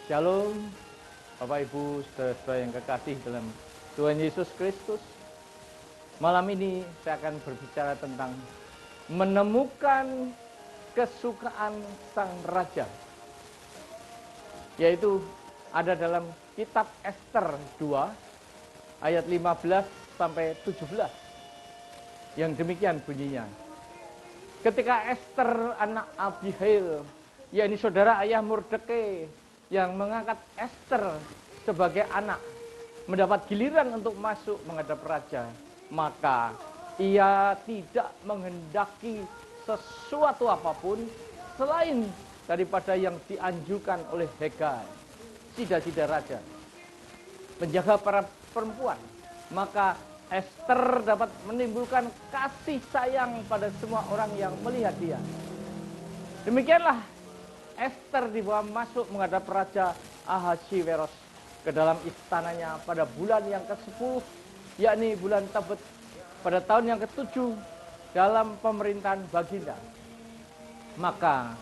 Shalom, Bapak Ibu, saudara-saudara yang kekasih dalam Tuhan Yesus Kristus. Malam ini saya akan berbicara tentang menemukan kesukaan Sang Raja. Yaitu ada dalam kitab Ester 2 ayat 15 sampai 17. Yang demikian bunyinya. Ketika Ester anak Abihail, yakni saudara ayah Mordekai, yang mengangkat Ester sebagai anak, mendapat giliran untuk masuk menghadap raja, maka ia tidak menghendaki sesuatu apapun selain daripada yang dianjurkan oleh Hegai, sida-sida raja, menjaga para perempuan. Maka Ester dapat menimbulkan kasih sayang pada semua orang yang melihat dia. Demikianlah Ester dibawa masuk menghadap Raja Ahasiweros ke dalam istananya pada bulan yang ke-10, yakni bulan Tebet, pada tahun yang ke-7 dalam pemerintahan Baginda. Maka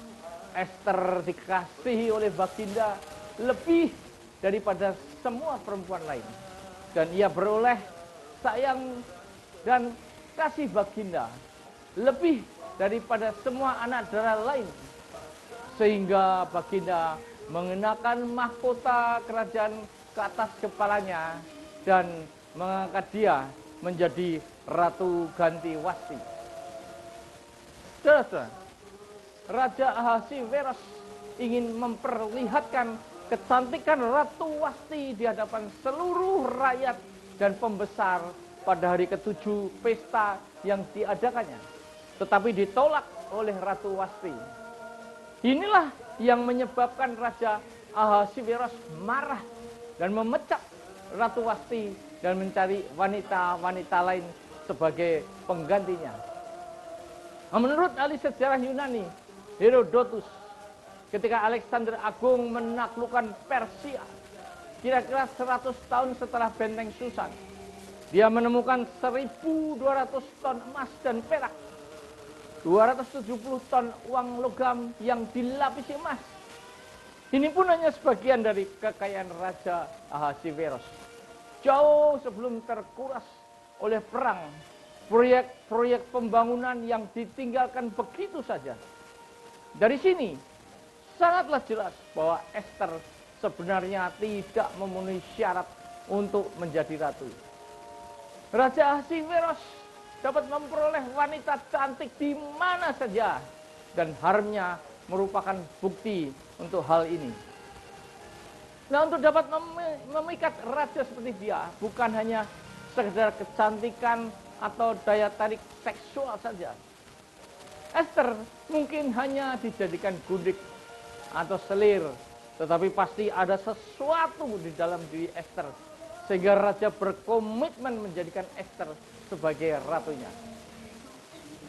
Ester dikasihi oleh Baginda lebih daripada semua perempuan lain, dan ia beroleh sayang dan kasih Baginda lebih daripada semua anak darah lain, sehingga Baginda mengenakan mahkota kerajaan ke atas kepalanya dan mengangkat dia menjadi Ratu Ganti Wasti. Saudara, Raja Ahasiweros ingin memperlihatkan kecantikan Ratu Wasti di hadapan seluruh rakyat dan pembesar pada hari ke-7 pesta yang diadakannya. Tetapi ditolak oleh Ratu Wasti. Inilah yang menyebabkan Raja Ahasiweros marah dan memecat Ratu Wasti dan mencari wanita-wanita lain sebagai penggantinya. Menurut ahli sejarah Yunani, Herodotus, ketika Alexander Agung menaklukkan Persia, kira-kira 100 tahun setelah benteng Susan, dia menemukan 1.200 ton emas dan perak, 270 ton uang logam yang dilapisi emas. Ini pun hanya sebagian dari kekayaan Raja Ahasiweros. Jauh sebelum terkuras oleh perang, proyek-proyek pembangunan yang ditinggalkan begitu saja. Dari sini, sangatlah jelas bahwa Ester sebenarnya tidak memenuhi syarat untuk menjadi ratu. Raja Ahasiweros dapat memperoleh wanita cantik di mana saja, dan haremnya merupakan bukti untuk hal ini. Nah, untuk dapat memikat raja seperti dia, bukan hanya sekedar kecantikan atau daya tarik seksual saja. Ester mungkin hanya dijadikan gundik atau selir, tetapi pasti ada sesuatu di dalam diri Ester, sehingga raja berkomitmen menjadikan Ester sebagai ratunya.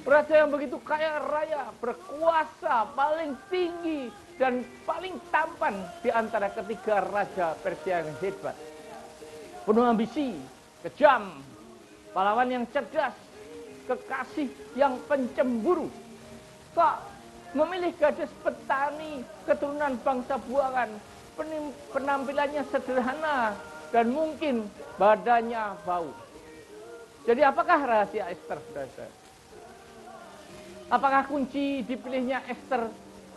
Raja yang begitu kaya raya, berkuasa, paling tinggi, dan paling tampan di antara ketiga raja Persia yang hebat. Penuh ambisi, kejam, pahlawan yang cerdas, kekasih yang pencemburu. Kok memilih gadis petani keturunan bangsa buangan, penampilannya sederhana, dan mungkin badannya bau. Jadi apakah rahasia Ester, saudara? Apakah kunci dipilihnya Ester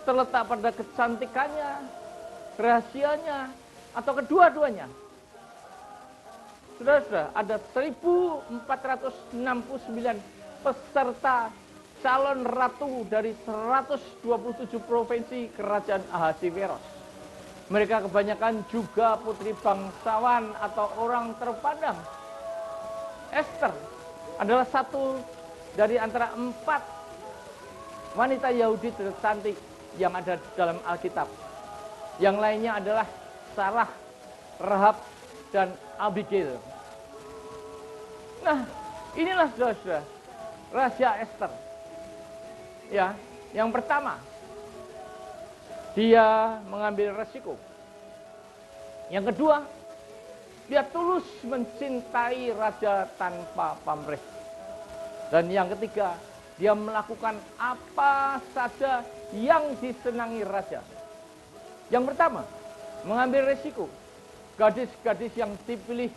terletak pada kecantikannya, rahasianya, atau kedua-duanya? Saudara-saudara, ada 1.469 peserta calon ratu dari 127 provinsi kerajaan Ahasiweros. Mereka kebanyakan juga putri bangsawan atau orang terpandang. Ester adalah satu dari antara 4 wanita Yahudi tercantik yang ada dalam Alkitab. Yang lainnya adalah Sarah, Rahab, dan Abigail. Nah, inilah saudara-saudara rahasia Ester. Ya, yang pertama, dia mengambil resiko. Yang kedua, dia tulus mencintai raja tanpa pamrih. Dan yang ketiga, dia melakukan apa saja yang disenangi raja. Yang pertama, mengambil resiko. Gadis-gadis yang dipilih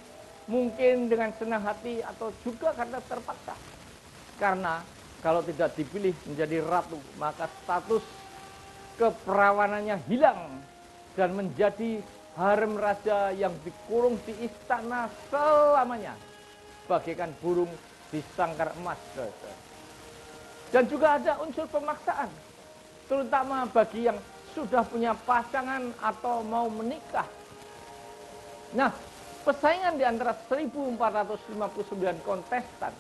mungkin dengan senang hati atau juga karena terpaksa. Karena kalau tidak dipilih menjadi ratu, maka status keperawanannya hilang dan menjadi harem raja yang dikurung di istana selamanya, bagaikan burung di sangkar emas. Dan juga ada unsur pemaksaan, terutama bagi yang sudah punya pasangan atau mau menikah. Nah, persaingan di antara 1459 kontestan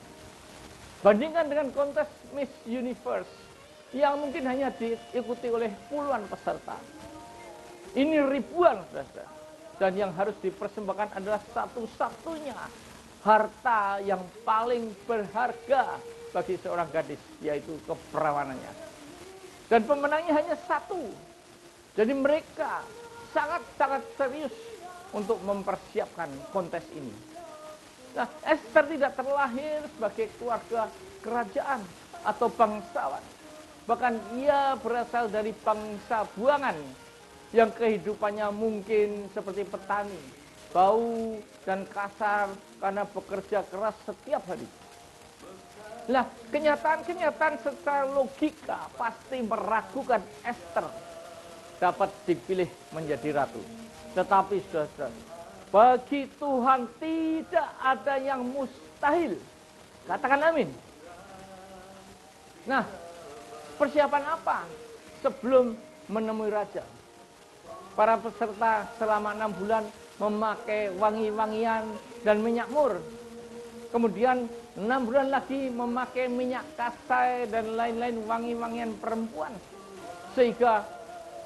bandingkan dengan kontes Miss Universe yang mungkin hanya diikuti oleh puluhan peserta. Ini ribuan, saudara. Dan yang harus dipersembahkan adalah satu-satunya harta yang paling berharga bagi seorang gadis, yaitu keperawanannya. Dan pemenangnya hanya satu. Jadi mereka sangat-sangat serius untuk mempersiapkan kontes ini. Nah, Esther tidak terlahir sebagai keluarga kerajaan atau bangsawan. Bahkan ia berasal dari bangsa buangan yang kehidupannya mungkin seperti petani, bau dan kasar karena bekerja keras setiap hari. Nah, kenyataan-kenyataan secara logika pasti meragukan Esther dapat dipilih menjadi ratu. Tetapi saudara, bagi Tuhan tidak ada yang mustahil. Katakan amin. Nah, persiapan apa sebelum menemui raja? Para peserta selama 6 bulan memakai wangi-wangian dan minyak mur. Kemudian 6 bulan lagi memakai minyak kasai dan lain-lain wangi-wangian perempuan. Sehingga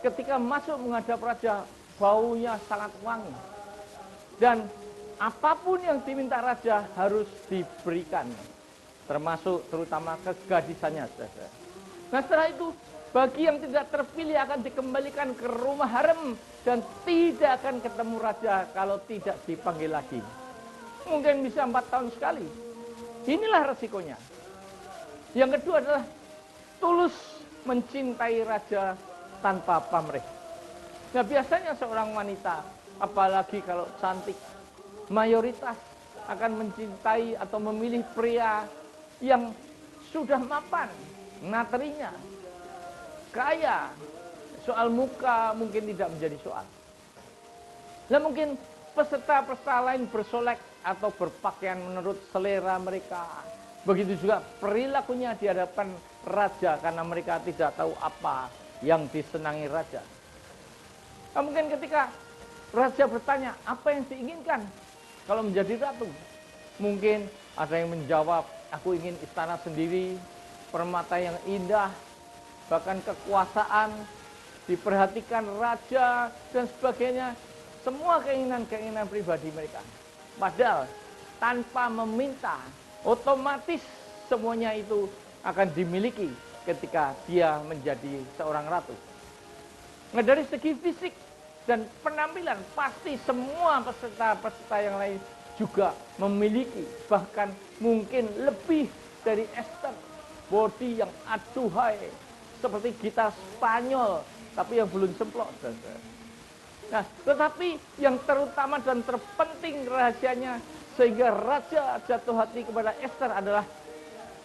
ketika masuk menghadap raja, baunya sangat wangi. Dan apapun yang diminta raja harus diberikan. Termasuk terutama kegadisannya. Nah, setelah itu bagi yang tidak terpilih akan dikembalikan ke rumah harem dan tidak akan ketemu raja kalau tidak dipanggil lagi. Mungkin bisa 4 tahun sekali. Inilah resikonya. Yang kedua adalah tulus mencintai raja tanpa pamrih. Nah, biasanya seorang wanita, apalagi kalau cantik, mayoritas akan mencintai atau memilih pria yang sudah mapan, materinya, kaya. Soal muka mungkin tidak menjadi soal. Nah, mungkin peserta-peserta lain bersolek atau berpakaian menurut selera mereka. Begitu juga perilakunya di hadapan raja karena mereka tidak tahu apa yang disenangi raja. Nah, mungkin ketika raja bertanya, apa yang diinginkan kalau menjadi ratu? Mungkin ada yang menjawab, aku ingin istana sendiri, permata yang indah, bahkan kekuasaan, diperhatikan raja, dan sebagainya. Semua keinginan-keinginan pribadi mereka. Padahal tanpa meminta, otomatis semuanya itu akan dimiliki ketika dia menjadi seorang ratu. Nah, dari segi fisik dan penampilan pasti semua peserta-peserta yang lain juga memiliki, bahkan mungkin lebih dari Esther, body yang aduhai seperti gitar Spanyol tapi yang belum semplok. Nah, tetapi yang terutama dan terpenting rahasianya sehingga raja jatuh hati kepada Esther adalah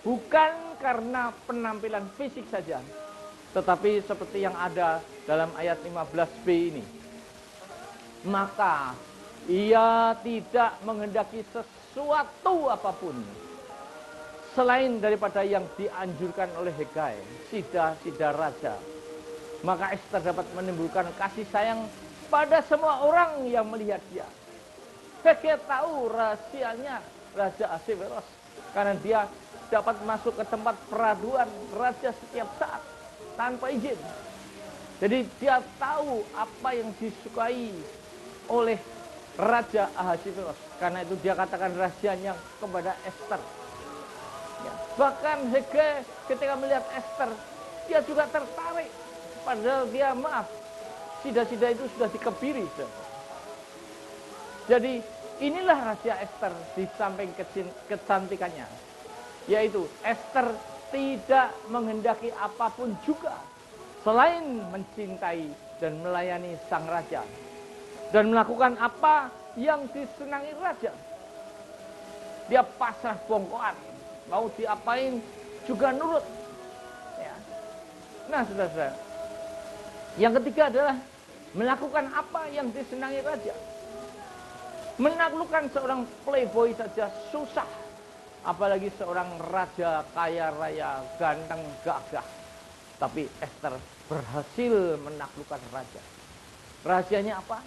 bukan karena penampilan fisik saja, tetapi seperti yang ada dalam ayat 15b ini. Maka ia tidak menghendaki sesuatu apapun selain daripada yang dianjurkan oleh Hegai, sida raja. Maka Esther dapat menimbulkan kasih sayang pada semua orang yang melihat dia. Hegai tahu rahasianya Raja Ahasveros karena dia dapat masuk ke tempat peraduan raja setiap saat tanpa izin. Jadi dia tahu apa yang disukai oleh Raja Ahasveros. Karena itu dia katakan rahasianya kepada Esther. Ya. Bahkan Hegai ketika melihat Esther, dia juga tertarik. Padahal dia sida-sida itu sudah dikebiri. Jadi inilah rahasia Esther di samping kecantikannya. Yaitu Esther tidak menghendaki apapun juga selain mencintai dan melayani sang raja. dan melakukan apa yang disenangi raja. Dia pasrah bongkoan, mau diapain juga nurut. Ya. Nah, saudara-saudara, yang ketiga adalah melakukan apa yang disenangi raja. Menaklukkan seorang playboy saja susah, apalagi seorang raja kaya raya, ganteng, gagah. Tapi Esther berhasil menaklukkan raja. Rahasianya apa?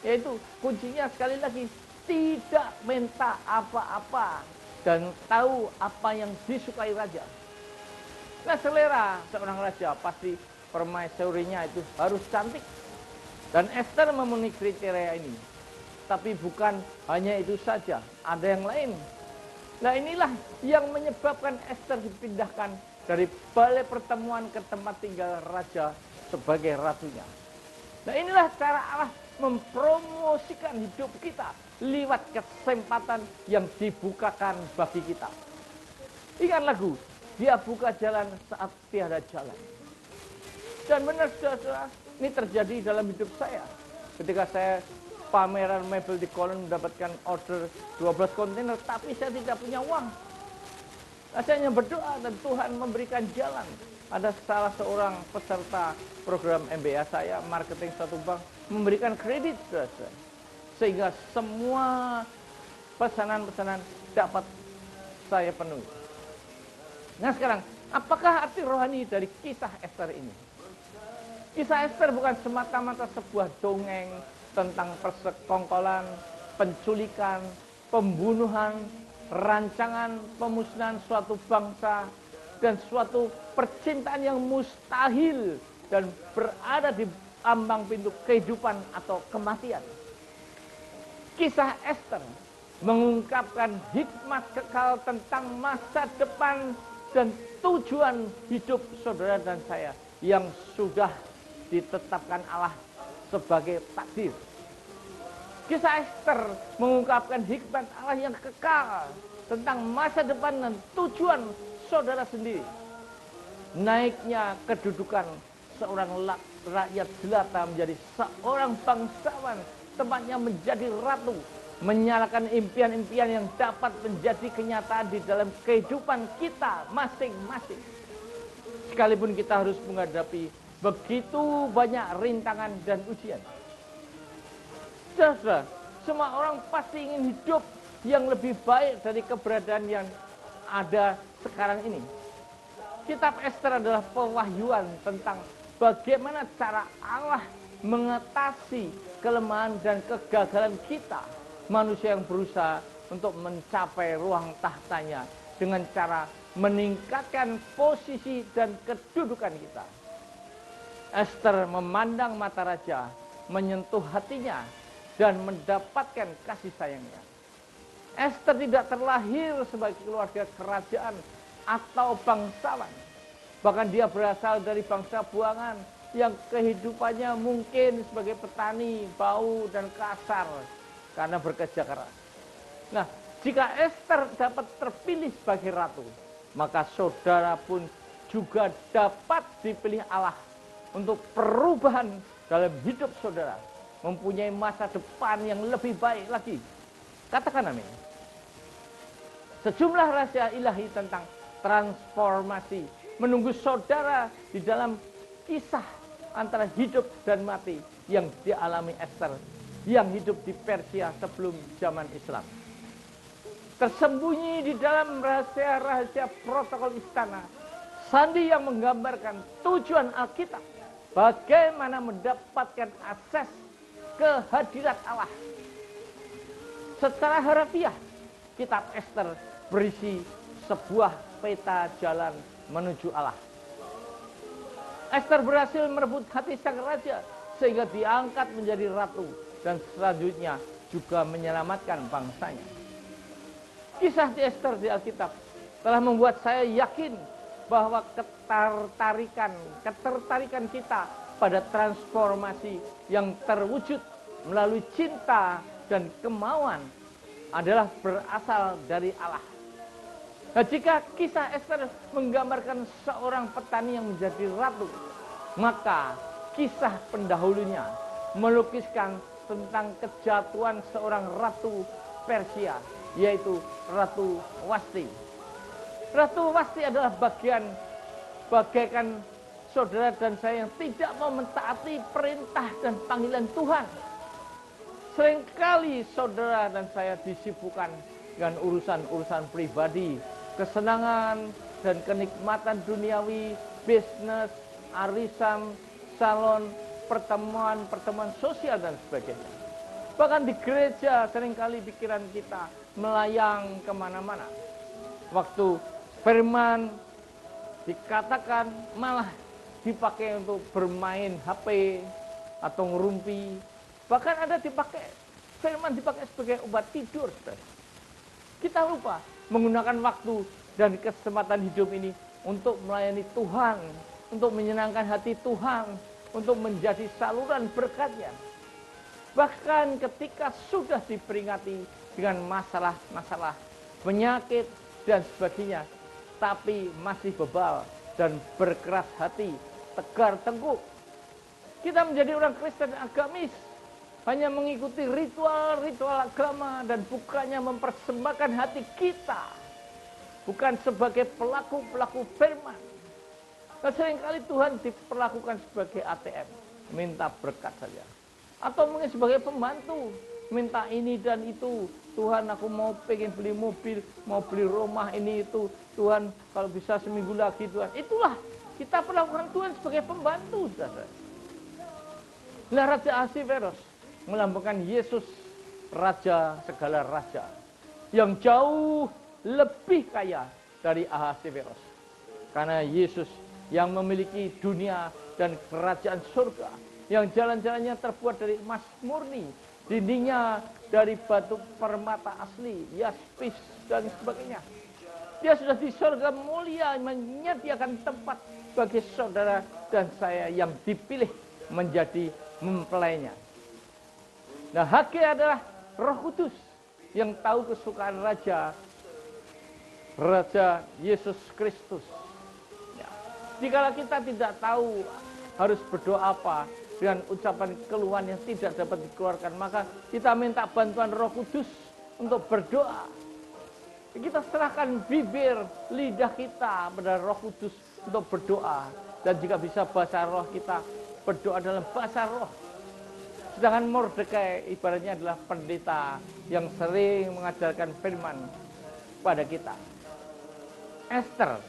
Yaitu kuncinya sekali lagi, tidak minta apa-apa dan tahu apa yang disukai raja. Nah, selera seorang raja pasti permaisurinya itu harus cantik. Dan Esther memenuhi kriteria ini. Tapi bukan hanya itu saja, ada yang lain. Nah, inilah yang menyebabkan Esther dipindahkan dari balai pertemuan ke tempat tinggal raja sebagai ratunya. Nah, inilah cara Allah mempromosikan hidup kita lewat kesempatan yang dibukakan bagi kita. Ingat lagu, dia buka jalan saat tiada jalan. Dan benar, saudara, ini terjadi dalam hidup saya. Ketika saya pameran mebel di Kolen mendapatkan order 12 kontainer, tapi saya tidak punya uang. Nah, saya hanya berdoa dan Tuhan memberikan jalan. Ada salah seorang peserta program MBA saya, marketing satu bank, memberikan kredit, saudara. Sehingga semua pesanan-pesanan dapat saya penuhi. Nah, sekarang, apakah arti rohani dari kisah Esther ini? Kisah Esther bukan semata-mata sebuah dongeng tentang persekongkolan, penculikan, pembunuhan, rancangan pemusnahan suatu bangsa, dan suatu percintaan yang mustahil dan berada di ambang pintu kehidupan atau kematian. Kisah Esther mengungkapkan hikmat kekal tentang masa depan dan tujuan hidup saudara dan saya yang sudah ditetapkan Allah sebagai takdir. Kisah Esther mengungkapkan hikmat Allah yang kekal tentang masa depan dan tujuan saudara sendiri. Naiknya kedudukan seorang rakyat jelata menjadi seorang bangsawan, tempatnya menjadi ratu, menyalakan impian-impian yang dapat menjadi kenyataan di dalam kehidupan kita masing-masing. Sekalipun kita harus menghadapi begitu banyak rintangan dan ujian. Saudara, semua orang pasti ingin hidup yang lebih baik dari keberadaan yang ada sekarang ini. Kitab Esther adalah pewahyuan tentang bagaimana cara Allah mengatasi kelemahan dan kegagalan kita, manusia yang berusaha untuk mencapai ruang tahtanya dengan cara meningkatkan posisi dan kedudukan kita. Esther memandang mata raja, menyentuh hatinya, dan mendapatkan kasih sayangnya. Esther tidak terlahir sebagai keluarga kerajaan atau bangsawan. Bahkan dia berasal dari bangsa buangan yang kehidupannya mungkin sebagai petani, bau dan kasar karena bekerja keras. Nah, jika Esther dapat terpilih sebagai ratu, maka saudara pun juga dapat dipilih Allah untuk perubahan dalam hidup saudara, mempunyai masa depan yang lebih baik lagi. Katakan amin. Sejumlah rahasia ilahi tentang transformasi menunggu saudara di dalam kisah antara hidup dan mati yang dialami Esther yang hidup di Persia sebelum zaman Islam. Tersembunyi di dalam rahasia-rahasia protokol istana, sandi yang menggambarkan tujuan Alkitab, bagaimana mendapatkan akses ke hadirat Allah. Secara harfiah, kitab Esther berisi sebuah peta jalan menuju Allah. Esther berhasil merebut hati sang raja sehingga diangkat menjadi ratu dan selanjutnya juga menyelamatkan bangsanya. Kisah di Esther di Alkitab telah membuat saya yakin bahwa ketertarikan kita pada transformasi yang terwujud melalui cinta dan kemauan adalah berasal dari Allah. Nah, jika kisah Esther menggambarkan seorang petani yang menjadi ratu, maka kisah pendahulunya melukiskan tentang kejatuhan seorang ratu Persia, yaitu Ratu Wasti. Ratu Wasti adalah bagaikan saudara dan saya yang tidak mau mentaati perintah dan panggilan Tuhan. Seringkali saudara dan saya disibukkan dengan urusan-urusan pribadi, kesenangan dan kenikmatan duniawi, bisnis, arisan, salon, pertemuan sosial dan sebagainya. Bahkan di gereja seringkali pikiran kita melayang kemana-mana. Waktu firman dikatakan malah dipakai untuk bermain HP atau ngerumpi. Bahkan ada firman dipakai sebagai obat tidur. Kita lupa menggunakan waktu dan kesempatan hidup ini untuk melayani Tuhan, untuk menyenangkan hati Tuhan, untuk menjadi saluran berkat-Nya. Bahkan ketika sudah diperingati dengan masalah-masalah, penyakit dan sebagainya, tapi masih bebal dan berkeras hati, tegar tengkuk. Kita menjadi orang Kristen agamis, hanya mengikuti ritual-ritual agama dan bukannya mempersembahkan hati kita, bukan sebagai pelaku-pelaku firman. Dan seringkali Tuhan diperlakukan sebagai ATM, minta berkat saja. Atau mungkin sebagai pembantu, minta ini dan itu. Tuhan, aku pengen beli mobil, mau beli rumah ini itu. Tuhan, kalau bisa seminggu lagi Tuhan. Itulah, kita perlakukan Tuhan sebagai pembantu. Nah, Raja Ahasiweros melambangkan Yesus, Raja segala raja, yang jauh lebih kaya dari Ahasiweros. Karena Yesus yang memiliki dunia dan kerajaan surga, yang jalan-jalannya terbuat dari emas murni, dindingnya dari batu permata asli, yaspis dan sebagainya. Dia sudah di surga mulia menyediakan tempat bagi saudara dan saya yang dipilih menjadi mempelainya. Nah, Hage adalah Roh Kudus yang tahu kesukaan Raja Yesus Kristus. Ya. Jikalau kita tidak tahu harus berdoa apa, dengan ucapan keluhan yang tidak dapat dikeluarkan, maka kita minta bantuan Roh Kudus untuk berdoa. Kita serahkan bibir, lidah kita pada Roh Kudus untuk berdoa. Dan jika bisa bahasa roh, kita berdoa dalam bahasa roh. Sedangkan Mordekai ibaratnya adalah pendeta yang sering mengajarkan firman pada kita. Esther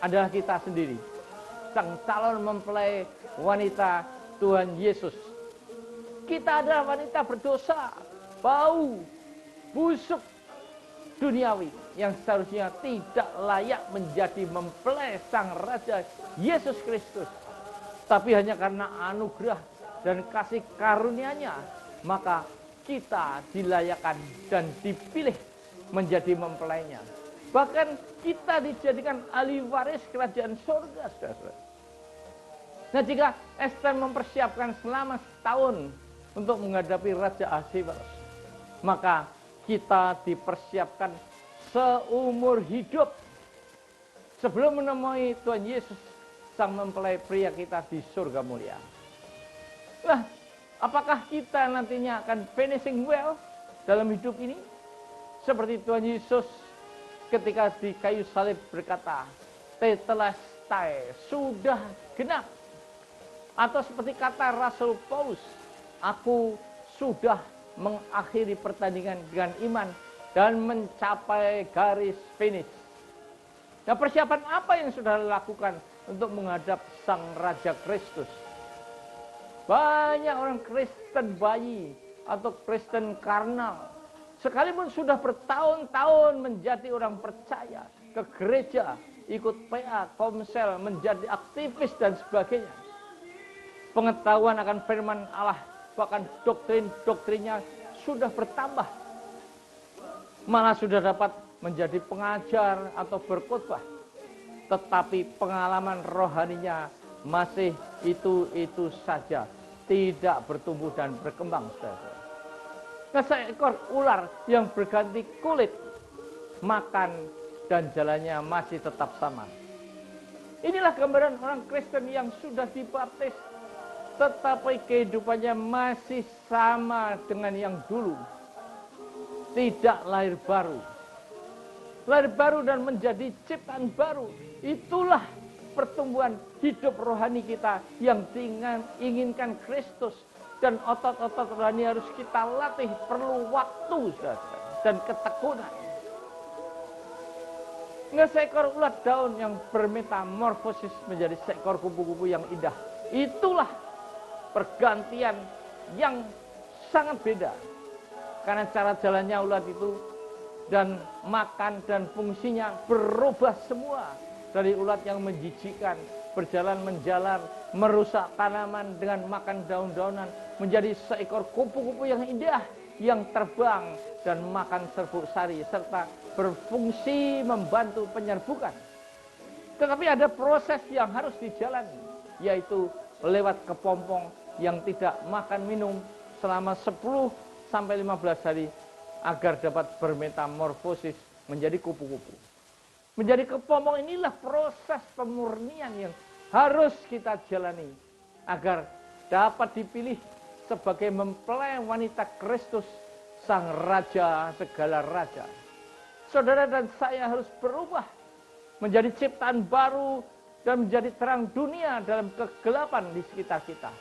adalah kita sendiri, sang calon mempelai wanita Tuhan Yesus. Kita adalah wanita berdosa, bau, busuk, duniawi, yang seharusnya tidak layak menjadi mempelai sang Raja Yesus Kristus. Tapi hanya karena anugerah dan kasih karunia-Nya, maka kita dilayakkan dan dipilih menjadi mempelainya. Bahkan kita dijadikan ahli waris kerajaan surga, saudara. Nah, jika Esther mempersiapkan selama setahun untuk menghadapi Raja Ahasiweros, maka kita dipersiapkan seumur hidup sebelum menemui Tuhan Yesus, sang mempelai pria kita di surga mulia. Nah, apakah kita nantinya akan finishing well dalam hidup ini? Seperti Tuhan Yesus ketika di kayu salib berkata, "Tetelestai," sudah genap. Atau seperti kata Rasul Paulus, "Aku sudah mengakhiri pertandingan dengan iman dan mencapai garis finish." Nah, persiapan apa yang sudah dilakukan untuk menghadap Sang Raja Kristus? Banyak orang Kristen bayi atau Kristen karnal, sekalipun sudah bertahun-tahun menjadi orang percaya, ke gereja, ikut PA, komsel, menjadi aktivis dan sebagainya. Pengetahuan akan firman Allah, bahkan doktrin-doktrinnya sudah bertambah. Malah sudah dapat menjadi pengajar atau berkhotbah. Tetapi pengalaman rohaninya masih itu saja, tidak bertumbuh dan berkembang, saudara. Nah, seekor ular yang berganti kulit, makan dan jalannya masih tetap sama. Inilah gambaran orang Kristen yang sudah dibaptis, tetapi kehidupannya masih sama dengan yang dulu. Tidak lahir baru. Lahir baru dan menjadi ciptaan baru. Itulah pertumbuhan hidup rohani kita yang diinginkan Kristus. Dan otot-otot rohani harus kita latih, perlu waktu dan ketekunan. Seekor ulat daun yang bermetamorfosis menjadi seekor kupu-kupu yang indah. Itulah pergantian yang sangat beda. Karena cara jalannya ulat itu dan makan dan fungsinya berubah semua. Dari ulat yang menjijikkan, berjalan menjalar, merusak tanaman dengan makan daun-daunan, menjadi seekor kupu-kupu yang indah, yang terbang dan makan serbuk sari, serta berfungsi membantu penyerbukan. Tetapi ada proses yang harus dijalani, yaitu lewat kepompong yang tidak makan minum selama 10 sampai 15 hari agar dapat bermetamorfosis menjadi kupu-kupu. Menjadi kepompong inilah proses pemurnian yang harus kita jalani agar dapat dipilih sebagai mempelai wanita Kristus, sang raja segala raja. Saudara dan saya harus berubah menjadi ciptaan baru dan menjadi terang dunia dalam kegelapan di sekitar kita.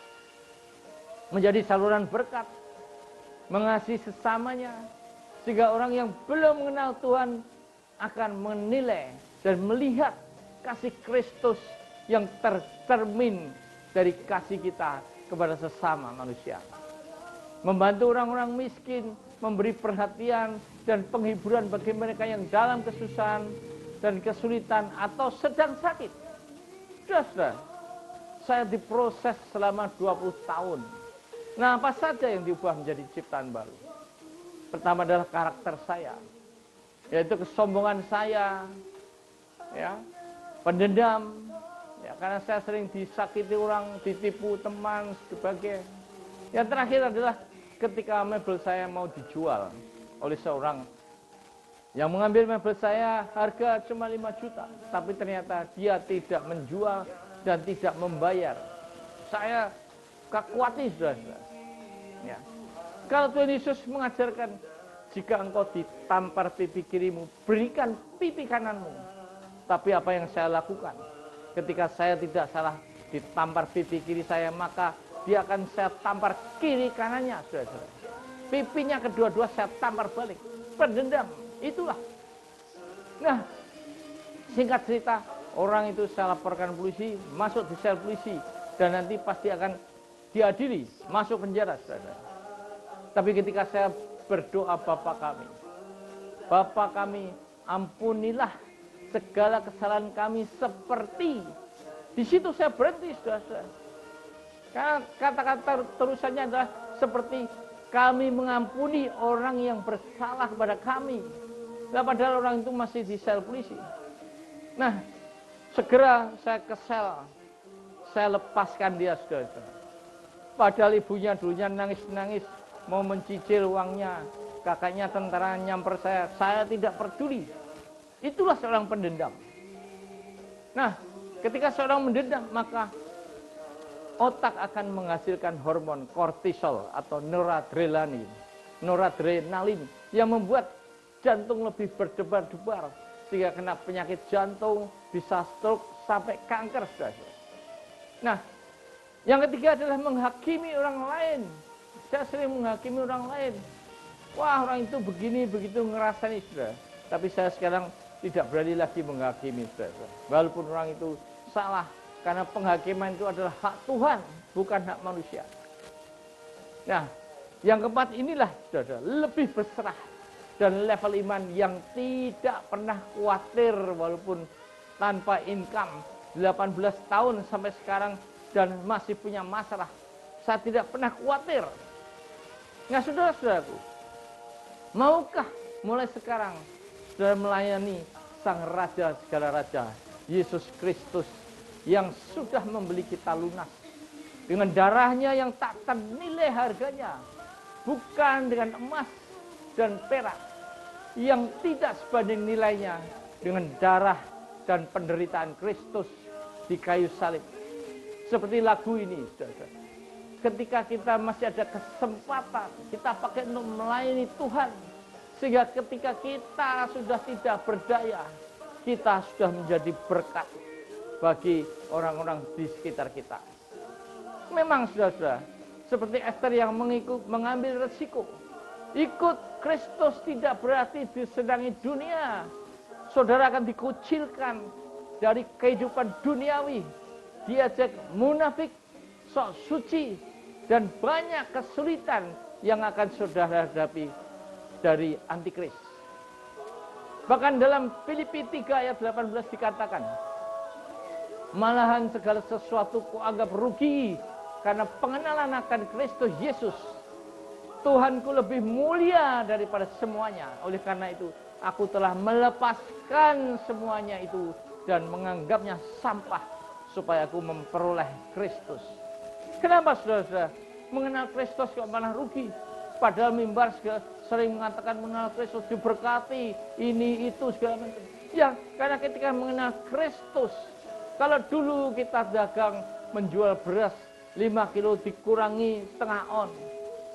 Menjadi saluran berkat, mengasihi sesamanya, sehingga orang yang belum mengenal Tuhan akan menilai dan melihat kasih Kristus yang tercermin dari kasih kita kepada sesama manusia. Membantu orang-orang miskin, memberi perhatian dan penghiburan bagi mereka yang dalam kesusahan dan kesulitan atau sedang sakit. Sudah, saya diproses selama 20 tahun. Nah, apa saja yang diubah menjadi ciptaan baru? Pertama adalah karakter saya, yaitu kesombongan saya, ya, pendendam, ya, karena saya sering disakiti orang, ditipu teman, sebagainya. Yang terakhir adalah ketika mebel saya mau dijual oleh seorang yang mengambil mebel saya harga cuma 5 juta, tapi ternyata dia tidak menjual dan tidak membayar. Saya kakuati, saudara. Ya. Kalau Tuhan Yesus mengajarkan, jika engkau ditampar pipi kirimu, berikan pipi kananmu. Tapi apa yang saya lakukan? Ketika saya tidak salah ditampar pipi kiri saya, maka dia akan saya tampar kiri kanannya, saudara. Pipinya kedua-dua saya tampar balik. Pendendam, itulah. Nah, singkat cerita, orang itu saya laporkan polisi, masuk di sel polisi, dan nanti pasti akan diadili, masuk penjara, saudara. Tapi ketika saya berdoa, Bapa kami, ampunilah segala kesalahan kami seperti. Di situ saya berhenti, saudara. Karena kata-kata terusannya adalah seperti kami mengampuni orang yang bersalah kepada kami. Nah, padahal orang itu masih di sel polisi. Nah, segera saya ke sel, saya lepaskan dia, saudara. Padahal ibunya dulunya nangis-nangis, mau mencicil uangnya. Kakaknya tentara nyamper saya tidak peduli. Itulah seorang pendendam. Nah, ketika seorang mendendam, maka otak akan menghasilkan hormon kortisol atau noradrenalin yang membuat jantung lebih berdebar-debar sehingga kena penyakit jantung, bisa stroke sampai kanker, saudara. Nah, yang ketiga adalah menghakimi orang lain. Saya sering menghakimi orang lain. Wah, orang itu begini, begitu ngerasani, saudara. Tapi saya sekarang tidak berani lagi menghakimi, saudara. Walaupun orang itu salah, karena penghakiman itu adalah hak Tuhan, bukan hak manusia. Nah, yang keempat inilah, saudara, lebih berserah dan level iman yang tidak pernah khawatir walaupun tanpa income 18 tahun sampai sekarang dan masih punya masalah. Saya tidak pernah khawatir. Nah, saudara-saudaraku, maukah mulai sekarang saudara melayani Sang Raja segala Raja, Yesus Kristus, yang sudah membeli kita lunas dengan darahnya yang tak ternilai harganya, bukan dengan emas dan perak yang tidak sebanding nilainya dengan darah dan penderitaan Kristus di kayu salib. Seperti lagu ini, saudara. ketika kita masih ada kesempatan, kita pakai untuk melayani Tuhan. Sehingga ketika kita sudah tidak berdaya, kita sudah menjadi berkat bagi orang-orang di sekitar kita. Memang saudara, seperti Esther yang mengambil resiko. Ikut Kristus tidak berarti disenangi dunia. Saudara akan dikucilkan dari kehidupan duniawi. Diajak munafik, sok suci, dan banyak kesulitan yang akan saudara hadapi dari antikris. Bahkan dalam Filipi 3 ayat 18 dikatakan, malahan segala sesuatu kuanggap rugi karena pengenalan akan Kristus Yesus. Tuhanku lebih mulia daripada semuanya. Oleh karena itu, aku telah melepaskan semuanya itu dan menganggapnya sampah supaya aku memperoleh Kristus. Kenapa saudara-saudara? Mengenal Kristus kok malah rugi? Padahal mimbar sering mengatakan mengenal Kristus diberkati, ini itu segala macam. Ya, karena ketika mengenal Kristus, kalau dulu kita dagang menjual beras 5 kilo dikurangi setengah on,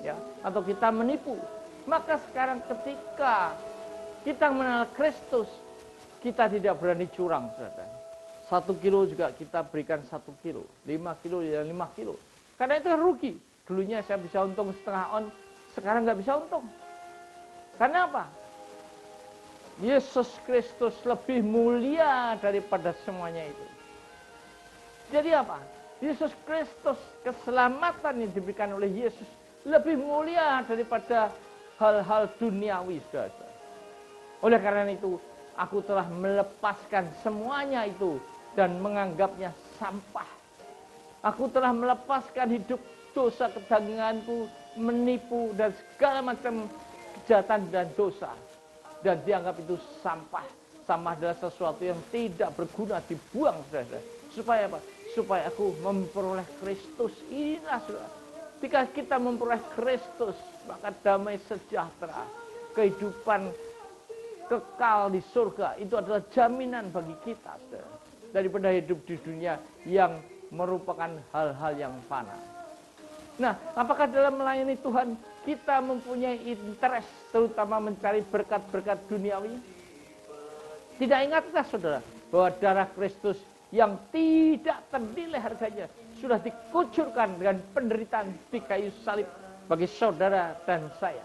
ya, atau kita menipu, maka sekarang ketika kita mengenal Kristus, kita tidak berani curang, saudara. 1 kilo juga kita berikan 1 kilo, 5 kilo ya 5 kilo. Karena itu rugi. Dulunya saya bisa untung setengah on, sekarang nggak bisa untung. Karena apa? Yesus Kristus lebih mulia daripada semuanya itu. Jadi apa? Yesus Kristus, keselamatan yang diberikan oleh Yesus lebih mulia daripada hal-hal duniawi, saudara. Oleh karena itu, aku telah melepaskan semuanya itu dan menganggapnya sampah. Aku telah melepaskan hidup dosa kedaginganku, menipu dan segala macam kejahatan dan dosa, dan dianggap itu sampah. Sampah adalah sesuatu yang tidak berguna, dibuang, saudara. Supaya apa? Supaya aku memperoleh Kristus. Inilah, saudara. Jika kita memperoleh Kristus, maka damai sejahtera, kehidupan kekal di surga, itu adalah jaminan bagi kita, saudara, daripada hidup di dunia yang merupakan hal-hal yang fana. Nah, apakah dalam melayani Tuhan kita mempunyai interest terutama mencari berkat-berkat duniawi? Tidak ingatkah saudara bahwa darah Kristus yang tidak ternilai harganya sudah dikucurkan dengan penderitaan di kayu salib bagi saudara dan saya?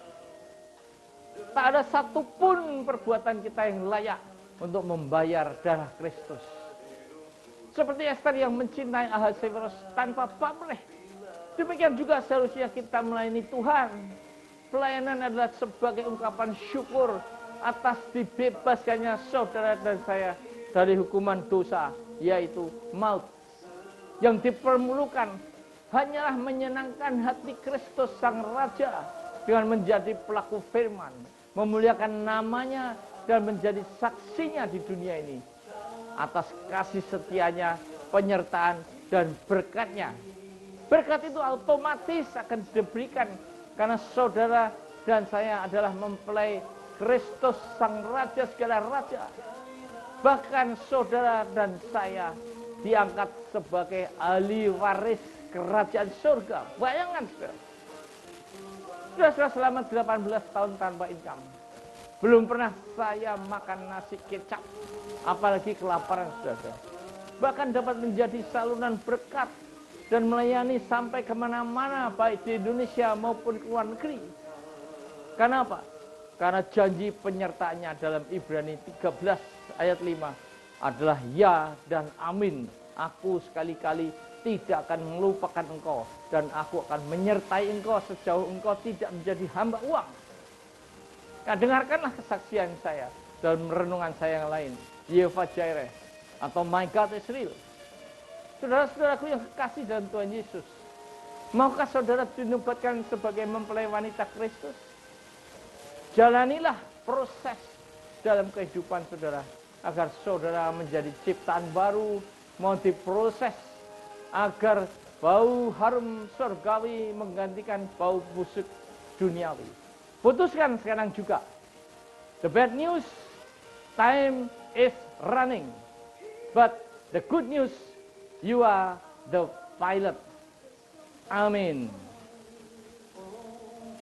Tak ada satupun perbuatan kita yang layak untuk membayar darah Kristus. Seperti Esther yang mencintai Ahasiweros tanpa pamrih, demikian juga seharusnya kita melayani Tuhan. Pelayanan adalah sebagai ungkapan syukur atas dibebaskannya saudara dan saya dari hukuman dosa, yaitu maut. Yang diperlukan hanyalah menyenangkan hati Kristus Sang Raja dengan menjadi pelaku firman, memuliakan namanya dan menjadi saksinya di dunia ini atas kasih setianya, penyertaan dan berkatnya. Berkat itu otomatis akan diberikan karena saudara dan saya adalah mempelai Kristus Sang Raja segala raja. Bahkan saudara dan saya diangkat sebagai ahli waris kerajaan surga. Bayangkan saudara. Sudah selama 18 tahun tanpa income. Belum pernah saya makan nasi kecap, apalagi kelaparan, saudara. Bahkan dapat menjadi saluran berkat dan melayani sampai kemana-mana, baik di Indonesia maupun ke luar negeri. Karena apa? Karena janji penyertaannya dalam Ibrani 13 ayat 5 adalah ya dan amin. Aku sekali-kali tidak akan melupakan engkau, dan aku akan menyertai engkau sejauh engkau tidak menjadi hamba uang. Nah, dengarkanlah kesaksian saya dalam renungan saya yang lain, Yehovah Jireh atau My God is Real. Saudara-saudaraku yang kekasih dalam Tuhan Yesus, maukah saudara dinobatkan sebagai mempelai wanita Kristus? Jalanilah proses dalam kehidupan saudara agar saudara menjadi ciptaan baru, mau diproses agar bau harum surgawi menggantikan bau busuk duniawi. Putuskan sekarang juga. The bad news, time is running. But the good news, you are the pilot. Amin.